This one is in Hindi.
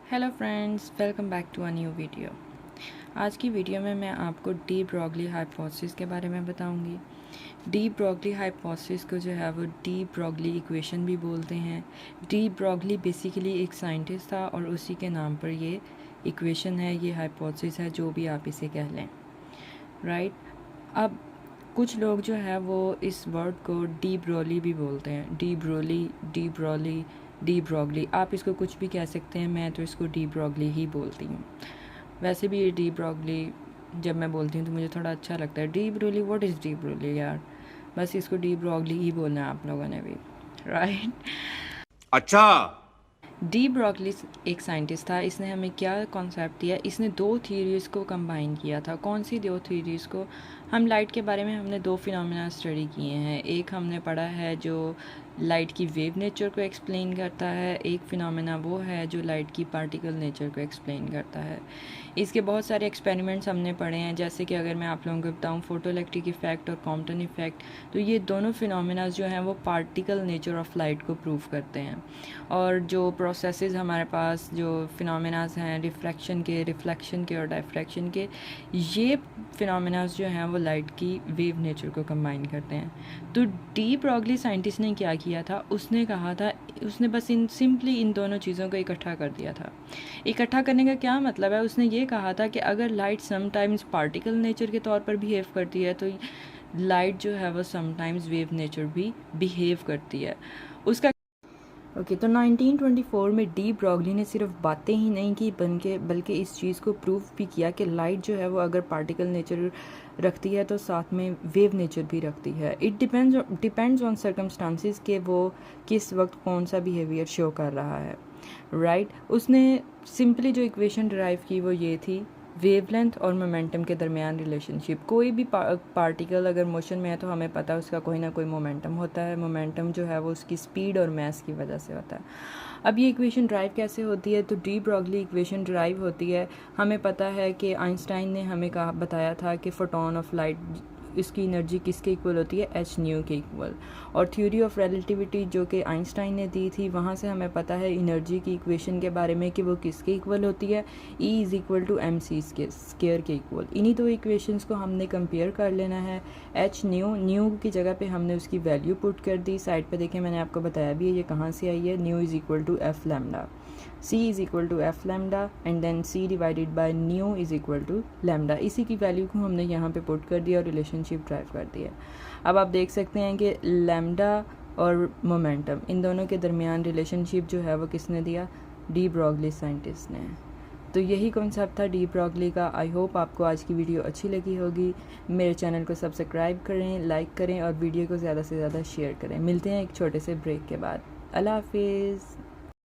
Hello friends, welcome back to a new video. आज की वीडियो में मैं आपको डी ब्रॉगली हाइपोथेसिस के बारे में बताऊंगी। डी ब्रॉगली हाइपोथेसिस को जो है वो डी ब्रॉगली इक्वेशन भी बोलते हैं। डी ब्रॉगली बेसिकली एक साइंटिस्ट था और उसी के नाम पर ये इक्वेशन है, ये हाइपोथेसिस है, जो भी आप इसे कह लें, राइट। अब कुछ लोग जो है वो इस वर्ड को डी ब्रॉगली भी बोलते हैं। De Broglie, de Broglie, de Broglie, आप इसको कुछ भी कह सकते हैं, मैं तो इसको डी ब्रॉगली ही बोलती हूँ। वैसे भी ये डी ब्रॉगली जब मैं बोलती हूँ तो मुझे थोड़ा अच्छा लगता है। De Broglie, what is de Broglie यार, बस इसको डी ब्रॉगली ही बोलना है आप लोगों ने भी, राइट। अच्छा। डी ब्रॉगली एक साइंटिस्ट था। इसने हमें क्या कॉन्सेप्ट दिया, इसने दो थ्योरीज़ को कंबाइन किया था। कौन सी दो थ्योरीज़ को? हम लाइट के बारे में हमने दो फिनोमेना स्टडी किए हैं। एक हमने पढ़ा है जो लाइट की वेव नेचर को एक्सप्लेन करता है, एक फिनोमेना वो है जो लाइट की पार्टिकल नेचर को एक्सप्लेन करता है। इसके बहुत सारे एक्सपेरिमेंट्स हमने पढ़े हैं, जैसे कि अगर मैं आप लोगों को बताऊं फोटो इलेक्ट्रिक इफ़ेक्ट और कॉम्पटन इफ़ेक्ट, तो ये दोनों फिनोमेना जो हैं वो पार्टिकल नेचर ऑफ लाइट को प्रूव करते हैं। और जो प्रोसेसेस हमारे पास जो फिनोमेनास हैं रिफ्रैक्शन के, रिफ्लेक्शन के और डायफ्रैक्शन के, ये फिनोमेनास जो हैं वो लाइट की वेव नेचर को कंबाइन करते हैं। तो डी ब्रॉगली साइंटिस्ट ने क्या किया था, उसने कहा था, उसने बस इन दोनों चीज़ों को इकट्ठा कर दिया था। इकट्ठा करने का क्या मतलब है, उसने ये कहा था कि अगर लाइट समटाइम्स पार्टिकल नेचर के तौर पर बिहेव करती है तो लाइट जो है वो समटाइम्स वेव नेचर भी बिहेव करती है। उसका तो 1924 में डी ब्रॉगली ने सिर्फ बातें ही नहीं की बल्कि इस चीज़ को प्रूव भी किया कि लाइट जो है वो अगर पार्टिकल नेचर रखती है तो साथ में वेव नेचर भी रखती है। इट डिपेंड्स ऑन सर्कमस्टांसिस के वो किस वक्त कौन सा बिहेवियर शो कर रहा है, राइट। उसने सिंपली जो इक्वेशन डिराइव की वो ये थी, वेवलेंथ और मोमेंटम के दरमियान रिलेशनशिप। कोई भी पार्टिकल अगर मोशन में है तो हमें पता है उसका कोई ना कोई मोमेंटम होता है। मोमेंटम जो है वो उसकी स्पीड और मास की वजह से होता है। अब ये इक्वेशन ड्राइव कैसे होती है, तो डी ब्रॉगली इक्वेशन ड्राइव होती है। हमें पता है कि आइंस्टाइन ने हमें बताया था कि फोटोन ऑफ लाइट, इसकी एनर्जी किसके इक्वल होती है, एच न्यू के इक्वल। और थ्योरी ऑफ रिलेटिविटी जो कि आइंस्टाइन ने दी थी, वहाँ से हमें पता है एनर्जी की इक्वेशन के बारे में कि वो किसके इक्वल होती है, E is equal to M C square के इक्वल। इन्हीं दो इक्वेशंस को हमने कंपेयर कर लेना है। एच न्यू की जगह पे हमने उसकी वैल्यू पुट कर दी। साइड पे देखें, मैंने आपको बताया भी है ये कहाँ से आई है। Nu is equal to F lambda, C is equal to F lambda and then C divided by nu is equal to lambda. इसी की वैल्यू को हमने यहाँ पे पुट कर दिया और रिलेशनशिप ड्राइव कर दिया। अब आप देख सकते हैं कि लैम्डा और मोमेंटम, इन दोनों के दरमियान रिलेशनशिप जो है वो किसने दिया, डी ब्रॉगली साइंटिस्ट ने। तो यही कॉन्सेप्ट था डी ब्रॉगली का। आई होप आपको आज की वीडियो अच्छी लगी होगी। मेरे चैनल को सब्सक्राइब करें, लाइक करें और वीडियो को ज़्यादा से ज़्यादा शेयर करें। मिलते हैं एक छोटे से ब्रेक के बाद। अल्लाह हाफिज़।